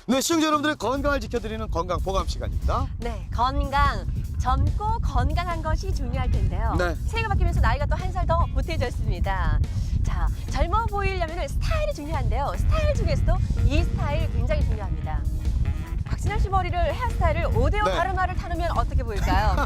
네, 시청자 여러분들의 건강을 지켜드리는 건강 보감 시간입니다. 네, 건강. 젊고 건강한 것이 중요할 텐데요. 네. 새해가 바뀌면서 나이가 또 한 살 더 보태졌습니다. 자, 젊어 보이려면 스타일이 중요한데요. 스타일 중에서도 이 스타일 굉장히 중요합니다. 곽진원 씨 머리를 헤어스타일을 5대5 네. 가르마를 타르면 어떻게 보일까요?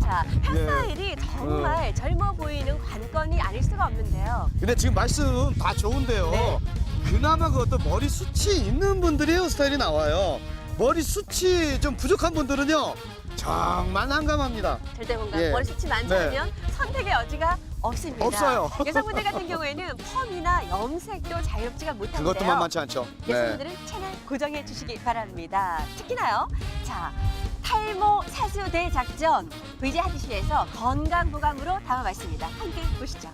자, 헤어스타일이 정말 젊어 보이는 관건이 아닐 수가 없는데요. 근데 지금 말씀 다 좋은데요. 네. 그나마 그것도 머리 숱이 있는 분들이 헤어스타일이 나와요. 머리 숱이 좀 부족한 분들은요. 정말 난감합니다. 절대 공감. 예. 머리숱이 많지 네. 않으면 선택의 여지가 없습니다. 없어요. 여성분들 같은 경우에는 펌이나 염색도 자유롭지가 못한데요. 그것도 만만치 않죠. 네. 여성분들은 채널 고정해 주시기 바랍니다. 특히나요. 자, 탈모 사수 대작전 VJ 하디슈에서 건강보감으로 담아봤습니다. 함께 보시죠.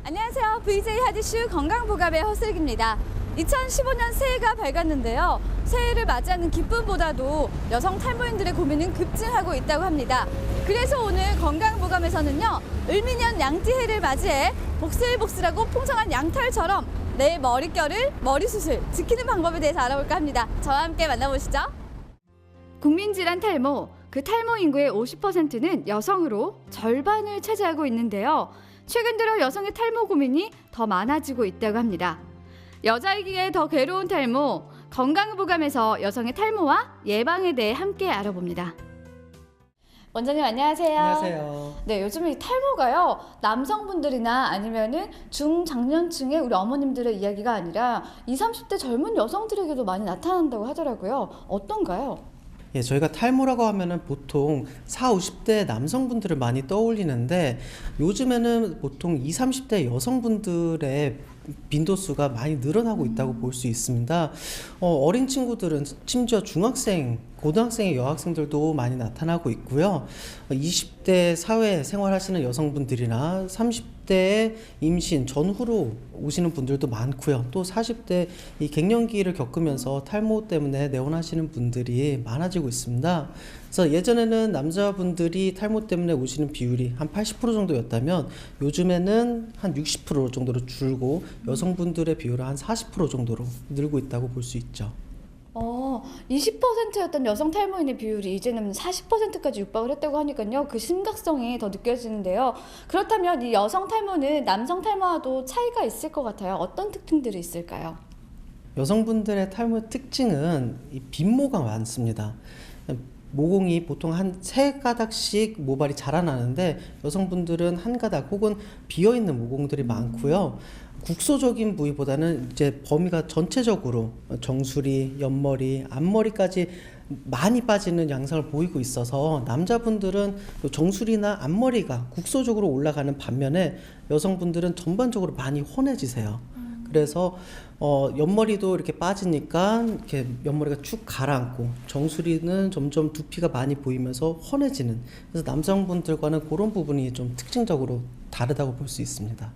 안녕하세요. VJ 하디슈 건강보감의 허슬기입니다. 2015년 새해가 밝았는데요. 새해를 맞이하는 기쁨보다도 여성 탈모인들의 고민은 급증하고 있다고 합니다. 그래서 오늘 건강보감에서는요. 을미년 양띠해를 맞이해 복슬복슬하고 풍성한 양털처럼 내 머릿결을 머리숱을 지키는 방법에 대해서 알아볼까 합니다. 저와 함께 만나보시죠. 국민질환 탈모, 그 탈모 인구의 50%는 여성으로 절반을 차지하고 있는데요. 최근 들어 여성의 탈모 고민이 더 많아지고 있다고 합니다. 여자이기에 더 괴로운 탈모, 건강보감에서 여성의 탈모와 예방에 대해 함께 알아봅니다. 원장님 안녕하세요. 안녕하세요. 네, 요즘 이 탈모가요. 남성분들이나 아니면은 중장년층의 우리 어머님들의 이야기가 아니라 20, 30대 젊은 여성들에게도 많이 나타난다고 하더라고요. 어떤가요? 예, 저희가 탈모라고 하면은 보통 40, 50대 남성분들을 많이 떠올리는데 요즘에는 보통 20, 30대 여성분들의 빈도수가 많이 늘어나고 있다고 볼 수 있습니다. 어린 친구들은 심지어 중학생, 고등학생의 여학생들도 많이 나타나고 있고요. 20대 사회 생활하시는 여성분들이나 30대의 임신 전후로 오시는 분들도 많고요. 또 40대 이 갱년기를 겪으면서 탈모 때문에 내원하시는 분들이 많아지고 있습니다. 그래서 예전에는 남자분들이 탈모 때문에 오시는 비율이 한 80% 정도였다면 요즘에는 한 60% 정도로 줄고 여성분들의 비율은 한 40% 정도로 늘고 있다고 볼 수 있죠. 20%였던 여성 탈모인의 비율이 이제는 40%까지 육박을 했다고 하니까요. 그 심각성이 더 느껴지는데요. 그렇다면 이 여성 탈모는 남성 탈모와도 차이가 있을 것 같아요. 어떤 특징들이 있을까요? 여성분들의 탈모의 특징은 이 빈모가 많습니다. 모공이 보통 한 3가닥씩 모발이 자라나는데 여성분들은 한 가닥 혹은 비어있는 모공들이 많고요. 국소적인 부위보다는 이제 범위가 전체적으로 정수리, 옆머리, 앞머리까지 많이 빠지는 양상을 보이고 있어서 남자분들은 정수리나 앞머리가 국소적으로 올라가는 반면에 여성분들은 전반적으로 많이 훤해지세요. 그래서 옆머리도 이렇게 빠지니까 이렇게 옆머리가 축 가라앉고 정수리는 점점 두피가 많이 보이면서 훤해지는, 그래서 남성분들과는 그런 부분이 좀 특징적으로 다르다고 볼 수 있습니다.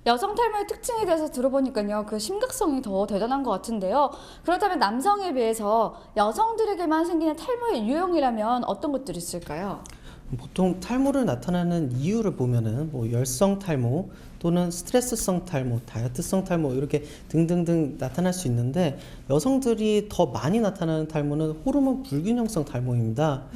여성 탈모의 특징에 대해서 들어보니까요. 그 심각성이 더 대단한 것 같은데요. 그렇다면 남성에 비해서 여성들에게만 생기는 탈모의 유형이라면 어떤 것들이 있을까요? 보통 탈모를 나타나는 이유를 보면은 뭐 열성 탈모 또는 스트레스성 탈모, 다이어트성 탈모 이렇게 등등등 나타날 수 있는데 여성들이 더 많이 나타나는 탈모는 호르몬 불균형성 탈모입니다.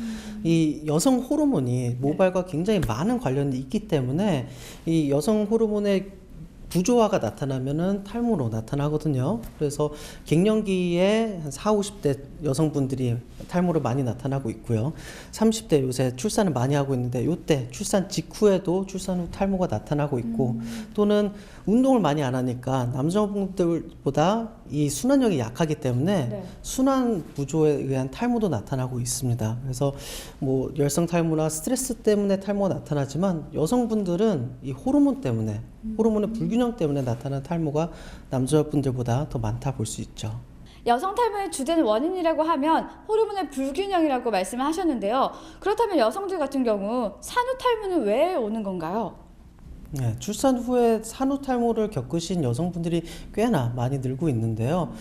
이 여성 호르몬이 모발과 굉장히 많은 관련이 있기 때문에 이 여성 호르몬의 부조화가 나타나면은 탈모로 나타나거든요. 그래서 갱년기에 한 40, 50대 여성분들이 탈모로 많이 나타나고 있고요. 30대 요새 출산을 많이 하고 있는데 이때 출산 직후에도 출산 후 탈모가 나타나고 있고 또는 운동을 많이 안 하니까 남성분들보다 이 순환력이 약하기 때문에 순환 부조에 의한 탈모도 나타나고 있습니다. 그래서 뭐 열성 탈모나 스트레스 때문에 탈모가 나타나지만 여성분들은 이 호르몬 때문에 호르몬의 불균형 때문에 나타나는 탈모가 남자분들보다 더 많다 볼 수 있죠. 여성 탈모의 주된 원인이라고 하면 호르몬의 불균형이라고 말씀을 하셨는데요. 그렇다면 여성들 같은 경우 산후 탈모는 왜 오는 건가요? 네, 출산 후에 산후 탈모를 겪으신 여성분들이 꽤나 많이 늘고 있는데요.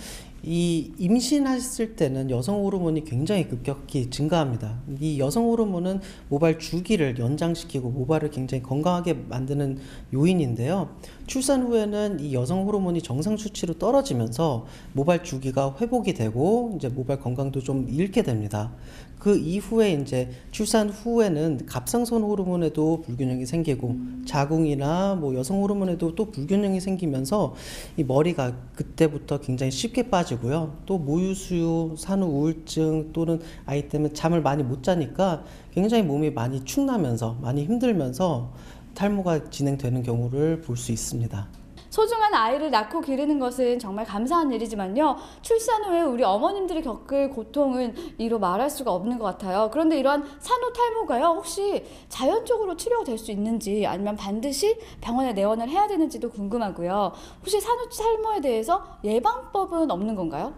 이 임신했을 때는 여성 호르몬이 굉장히 급격히 증가합니다. 이 여성 호르몬은 모발 주기를 연장시키고 모발을 굉장히 건강하게 만드는 요인인데요. 출산 후에는 이 여성 호르몬이 정상 수치로 떨어지면서 모발 주기가 회복이 되고 이제 모발 건강도 좀 잃게 됩니다. 그 이후에 이제 출산 후에는 갑상선 호르몬에도 불균형이 생기고 자궁이나 뭐 여성 호르몬에도 또 불균형이 생기면서 이 머리가 그때부터 굉장히 쉽게 빠지고요. 또 모유수유, 산후 우울증 또는 아이 때문에 잠을 많이 못 자니까 굉장히 몸이 많이 축나면서 많이 힘들면서 탈모가 진행되는 경우를 볼 수 있습니다. 소중한 아이를 낳고 기르는 것은 정말 감사한 일이지만요. 출산 후에 우리 어머님들이 겪을 고통은 이로 말할 수가 없는 것 같아요. 그런데 이러한 산후탈모가요, 혹시 자연적으로 치료가 될 수 있는지 아니면 반드시 병원에 내원을 해야 되는지도 궁금하고요. 혹시 산후탈모에 대해서 예방법은 없는 건가요?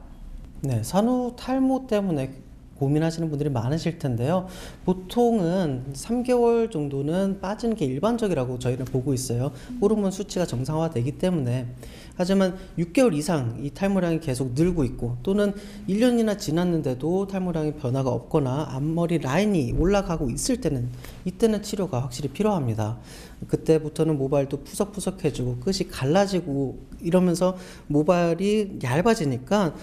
네, 산후탈모 때문에 고민하시는 분들이 많으실 텐데요. 보통은 3개월 정도는 빠지는 게 일반적이라고 저희는 보고 있어요. 호르몬 수치가 정상화되기 때문에. 하지만 6개월 이상 이 탈모량이 계속 늘고 있고 또는 1년이나 지났는데도 탈모량이 변화가 없거나 앞머리 라인이 올라가고 있을 때는 이때는 치료가 확실히 필요합니다. 그때부터는 모발도 푸석푸석해지고 끝이 갈라지고 이러면서 모발이 얇아지니까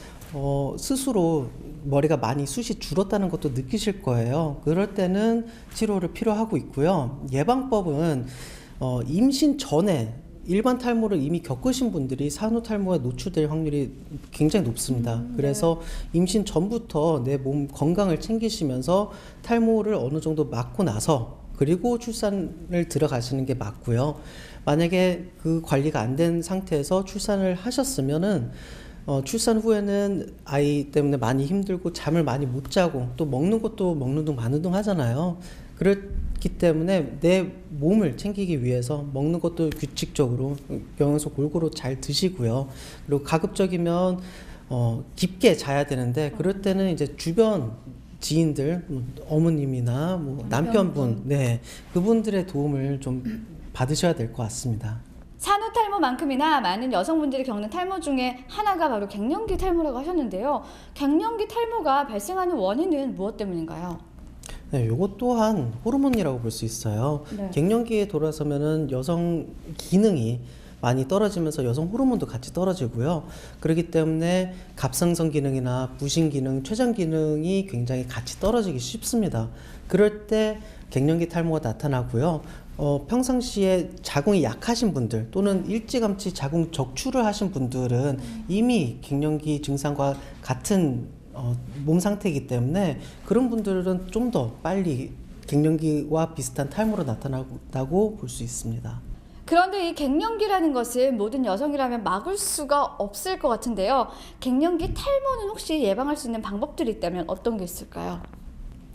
스스로 머리가 많이 숱이 줄었다는 것도 느끼실 거예요. 그럴 때는 치료를 필요하고 있고요. 예방법은 임신 전에 일반 탈모를 이미 겪으신 분들이 산후탈모에 노출될 확률이 굉장히 높습니다. 그래서 임신 전부터 내 몸 건강을 챙기시면서 탈모를 어느 정도 막고 나서 그리고 출산을 들어가시는 게 맞고요. 만약에 그 관리가 안 된 상태에서 출산을 하셨으면은 출산 후에는 아이 때문에 많이 힘들고 잠을 많이 못 자고 또 먹는 것도 먹는 둥 마는 둥 하잖아요. 그렇기 때문에 내 몸을 챙기기 위해서 먹는 것도 규칙적으로 영양소 골고루 잘 드시고요. 그리고 가급적이면 깊게 자야 되는데 그럴 때는 이제 주변 지인들, 어머님이나 뭐 남편분, 네, 그분들의 도움을 좀 받으셔야 될 것 같습니다. 산후탈모만큼이나 많은 여성분들이 겪는 탈모 중에 하나가 바로 갱년기 탈모라고 하셨는데요. 갱년기 탈모가 발생하는 원인은 무엇 때문인가요? 네, 이것 또한 호르몬이라고 볼 수 있어요. 네. 갱년기에 돌아서면은 여성 기능이 많이 떨어지면서 여성 호르몬도 같이 떨어지고요. 그렇기 때문에 갑상선 기능이나 부신 기능, 췌장 기능이 굉장히 같이 떨어지기 쉽습니다. 그럴 때 갱년기 탈모가 나타나고요. 평상시에 자궁이 약하신 분들 또는 일찌감치 자궁 적출을 하신 분들은 이미 갱년기 증상과 같은 몸 상태이기 때문에 그런 분들은 좀 더 빨리 갱년기와 비슷한 탈모로 나타나고 볼 수 있습니다. 그런데 이 갱년기라는 것은 모든 여성이라면 막을 수가 없을 것 같은데요. 갱년기 탈모는 혹시 예방할 수 있는 방법들이 있다면 어떤 게 있을까요?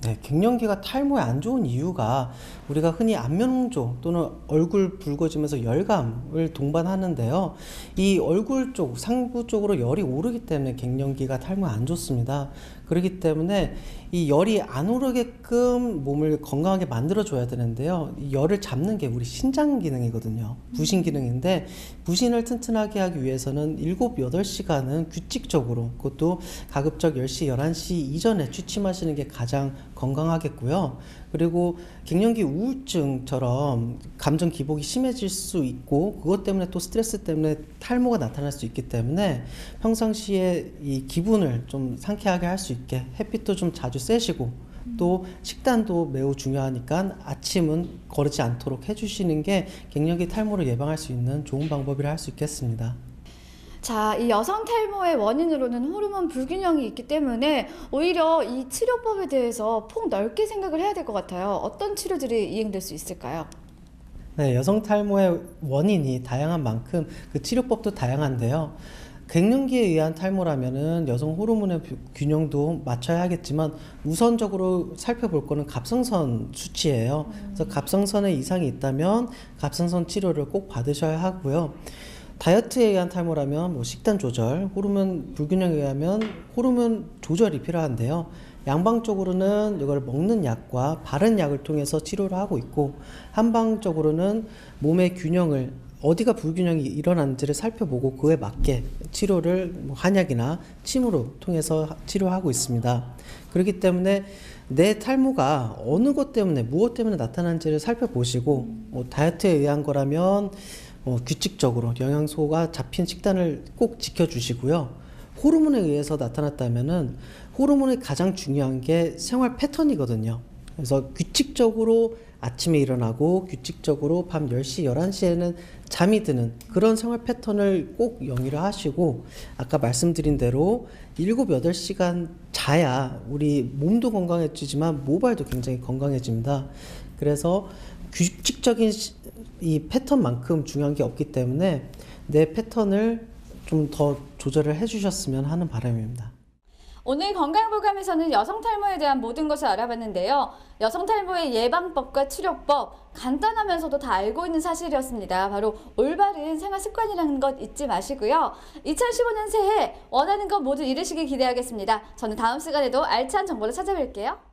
네, 갱년기가 탈모에 안 좋은 이유가 우리가 흔히 안면 홍조 또는 얼굴 붉어지면서 열감을 동반하는데요. 이 얼굴 쪽, 상부 쪽으로 열이 오르기 때문에 갱년기가 탈모에 안 좋습니다. 그렇기 때문에 이 열이 안 오르게끔 몸을 건강하게 만들어줘야 되는데요. 이 열을 잡는 게 우리 신장 기능이거든요. 부신 기능인데 부신을 튼튼하게 하기 위해서는 7, 8시간은 규칙적으로 그것도 가급적 10시, 11시 이전에 취침하시는 게 가장 건강하겠고요. 그리고 갱년기 우울증처럼 감정 기복이 심해질 수 있고 그것 때문에 또 스트레스 때문에 탈모가 나타날 수 있기 때문에 평상시에 이 기분을 좀 상쾌하게 할 수 있게 햇빛도 좀 자주 쐬시고 또 식단도 매우 중요하니까 아침은 거르지 않도록 해주시는 게 갱년기 탈모를 예방할 수 있는 좋은 방법이라 할 수 있겠습니다. 자, 이 여성 탈모의 원인으로는 호르몬 불균형이 있기 때문에 오히려 이 치료법에 대해서 폭넓게 생각을 해야 될 것 같아요. 어떤 치료들이 이행될 수 있을까요? 네, 여성 탈모의 원인이 다양한 만큼 그 치료법도 다양한데요. 갱년기에 의한 탈모라면은 여성 호르몬의 균형도 맞춰야 하겠지만 우선적으로 살펴볼 거는 갑상선 수치예요. 그래서 갑상선에 이상이 있다면 갑상선 치료를 꼭 받으셔야 하고요. 다이어트에 의한 탈모라면 뭐 식단 조절, 호르몬 불균형에 의하면 호르몬 조절이 필요한데요. 양방적으로는 이걸 먹는 약과 바른 약을 통해서 치료를 하고 있고 한방적으로는 몸의 균형을 어디가 불균형이 일어나는지를 살펴보고 그에 맞게 치료를 한약이나 침으로 통해서 치료하고 있습니다. 그렇기 때문에 내 탈모가 어느 것 때문에 무엇 때문에 나타나는지를 살펴보시고 다이어트에 의한 거라면 규칙적으로 영양소가 잡힌 식단을 꼭 지켜주시고요. 호르몬에 의해서 나타났다면은 호르몬이 가장 중요한 게 생활 패턴이거든요. 그래서 규칙적으로 아침에 일어나고 규칙적으로 밤 10시, 11시에는 잠이 드는 그런 생활 패턴을 꼭 영위를 하시고 아까 말씀드린 대로 7, 8시간 자야 우리 몸도 건강해지지만 모발도 굉장히 건강해집니다. 그래서 규칙적인 이 패턴만큼 중요한 게 없기 때문에 내 패턴을 좀 더 조절을 해주셨으면 하는 바람입니다. 오늘 건강보감에서는 여성 탈모에 대한 모든 것을 알아봤는데요. 여성 탈모의 예방법과 치료법, 간단하면서도 다 알고 있는 사실이었습니다. 바로 올바른 생활 습관이라는 것 잊지 마시고요. 2015년 새해 원하는 것 모두 이루시길 기대하겠습니다. 저는 다음 시간에도 알찬 정보로 찾아뵐게요.